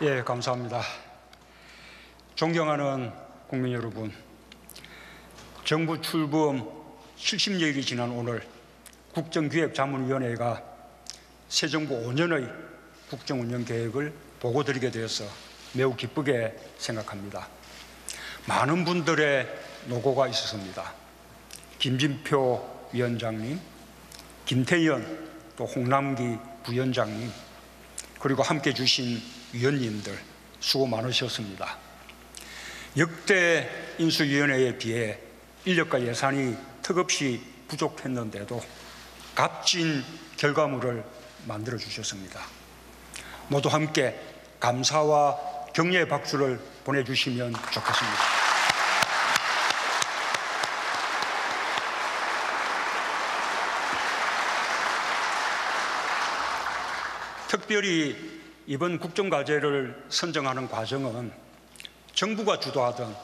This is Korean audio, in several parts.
예, 감사합니다. 존경하는 국민 여러분, 정부 출범 70여일이 지난 오늘 국정기획자문위원회가 새 정부 5년의 국정운영 계획을 보고드리게 되어서 매우 기쁘게 생각합니다. 많은 분들의 노고가 있었습니다. 김진표 위원장님, 김태현 또 홍남기 부위원장님, 그리고 함께 주신 위원님들 수고 많으셨습니다. 역대 인수위원회에 비해 인력과 예산이 턱없이 부족했는데도 값진 결과물을 만들어 주셨습니다. 모두 함께 감사와 격려의 박수를 보내주시면 좋겠습니다. 특별히 이번 국정과제를 선정하는 과정은 정부가 주도하던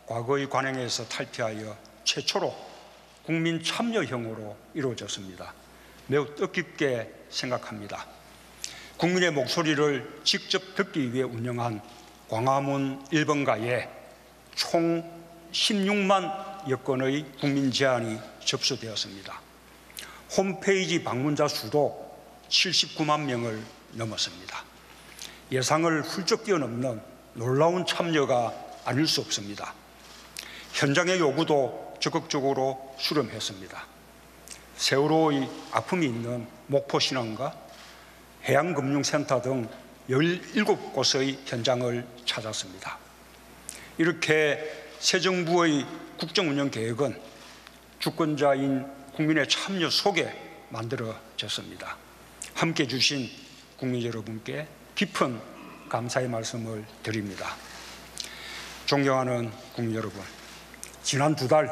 과거의 관행에서 탈피하여 최초로 국민 참여형으로 이루어졌습니다. 매우 뜻깊게 생각합니다. 국민의 목소리를 직접 듣기 위해 운영한 광화문 1번가에 총 16만 여건의 국민 제안이 접수되었습니다. 홈페이지 방문자 수도 79만 명을 넘었습니다. 예상을 훌쩍 뛰어넘는 놀라운 참여가 아닐 수 없습니다. 현장의 요구도 적극적으로 수렴했습니다. 세월호의 아픔이 있는 목포신항과 해양금융센터 등 17곳의 현장을 찾았습니다. 이렇게 새 정부의 국정운영 계획은 주권자인 국민의 참여 속에 만들어졌습니다. 함께 주신 국민 여러분께 깊은 감사의 말씀을 드립니다. 존경하는 국민 여러분, 지난 2달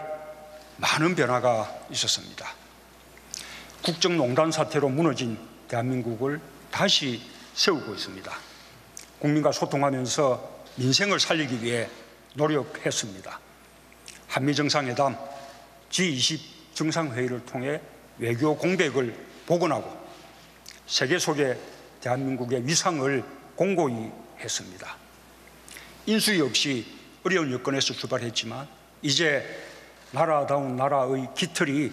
많은 변화가 있었습니다. 국정농단 사태로 무너진 대한민국을 다시 세우고 있습니다. 국민과 소통하면서 민생을 살리기 위해 노력했습니다. 한미정상회담, G20 정상회의를 통해 외교 공백을 복원하고 세계 속에 대한민국의 위상을 공고히 했습니다. 인수위 없이 어려운 여건에서 출발했지만 이제 나라다운 나라의 깃털이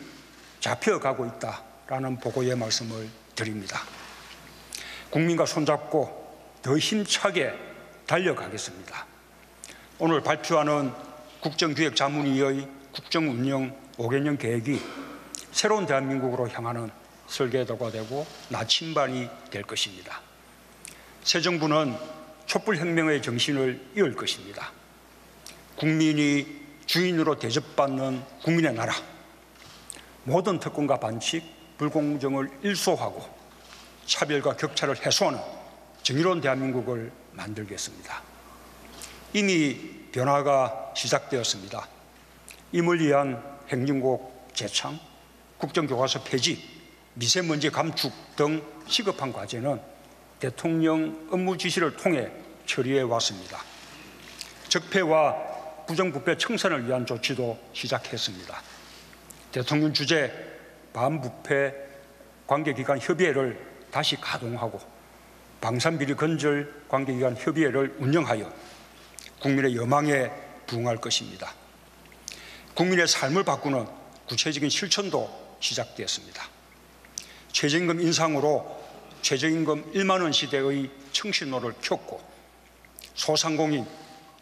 잡혀가고 있다라는 보고의 말씀을 드립니다. 국민과 손잡고 더 힘차게 달려가겠습니다. 오늘 발표하는 국정기획자문위의 국정운영 5개년 계획이 새로운 대한민국으로 향하는 설계도가 되고 나침반이 될 것입니다. 새 정부는 촛불혁명의 정신을 이을 것입니다. 국민이 주인으로 대접받는 국민의 나라, 모든 특권과 반칙, 불공정을 일소하고 차별과 격차를 해소하는 정의로운 대한민국을 만들겠습니다. 이미 변화가 시작되었습니다. 임을 위한 행정국 재창, 국정교과서 폐지, 미세먼지 감축 등 시급한 과제는 대통령 업무 지시를 통해 처리해 왔습니다. 적폐와 부정부패 청산을 위한 조치도 시작했습니다. 대통령 주재 반부패 관계기관 협의회를 다시 가동하고 방산비리 건절 관계기관 협의회를 운영하여 국민의 여망에 부응할 것입니다. 국민의 삶을 바꾸는 구체적인 실천도 시작되었습니다. 최저임금 인상으로 최저임금 1만 원 시대의 청신호를 켰고 소상공인,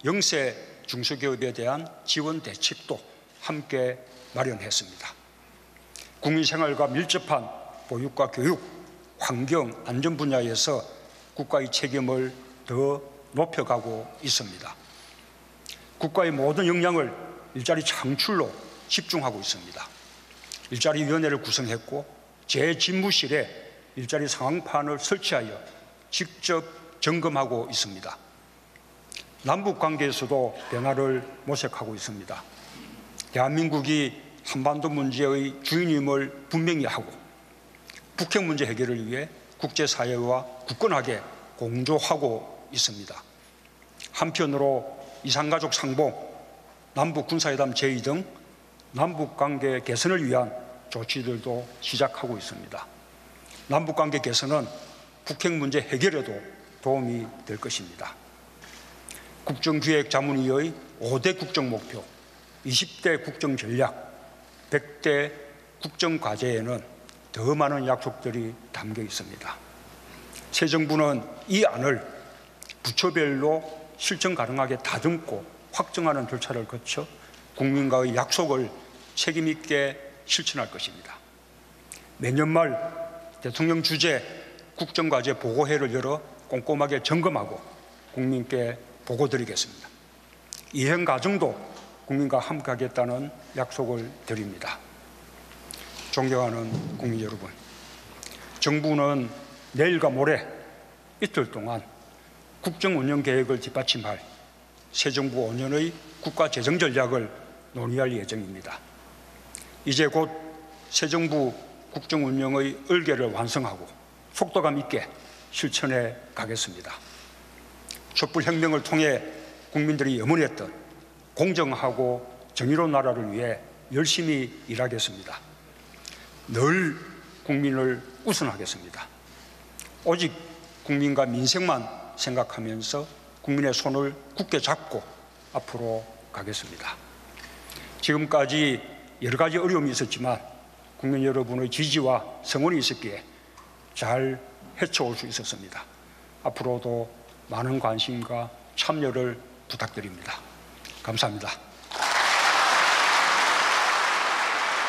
영세 중소기업에 대한 지원 대책도 함께 마련했습니다. 국민 생활과 밀접한 보육과 교육, 환경, 안전 분야에서 국가의 책임을 더 높여가고 있습니다. 국가의 모든 역량을 일자리 창출로 집중하고 있습니다. 일자리위원회를 구성했고 제 집무실에 일자리 상황판을 설치하여 직접 점검하고 있습니다. 남북관계에서도 변화를 모색하고 있습니다. 대한민국이 한반도 문제의 주인임을 분명히 하고 북핵 문제 해결을 위해 국제사회와 굳건하게 공조하고 있습니다. 한편으로 이산가족 상봉, 남북군사회담 제의 등 남북관계 개선을 위한 조치들도 시작하고 있습니다. 남북관계 개선은 북핵 문제 해결에도 도움이 될 것입니다. 국정기획자문위의 5대 국정목표, 20대 국정전략, 100대 국정과제에는 더 많은 약속들이 담겨 있습니다. 새 정부는 이 안을 부처별로 실천 가능하게 다듬고 확정하는 절차를 거쳐 국민과의 약속을 책임 있게 실천할 것입니다. 내년 말 대통령 주재 국정과제 보고회를 열어 꼼꼼하게 점검하고 국민께 보고드리겠습니다. 이행 과정도 국민과 함께 하겠다는 약속을 드립니다. 존경하는 국민 여러분, 정부는 내일과 모레 이틀 동안 국정운영 계획을 뒷받침할 새 정부 5년의 국가재정전략을 논의할 예정입니다. 이제 곧 새 정부 국정운영의 을개를 완성하고 속도감 있게 실천해 가겠습니다. 촛불혁명을 통해 국민들이 염원했던 공정하고 정의로운 나라를 위해 열심히 일하겠습니다. 늘 국민을 우선하겠습니다. 오직 국민과 민생만 생각하면서 국민의 손을 굳게 잡고 앞으로 가겠습니다. 지금까지 여러 가지 어려움이 있었지만 국민 여러분의 지지와 성원이 있었기에 잘 헤쳐올 수 있었습니다. 앞으로도 많은 관심과 참여를 부탁드립니다. 감사합니다.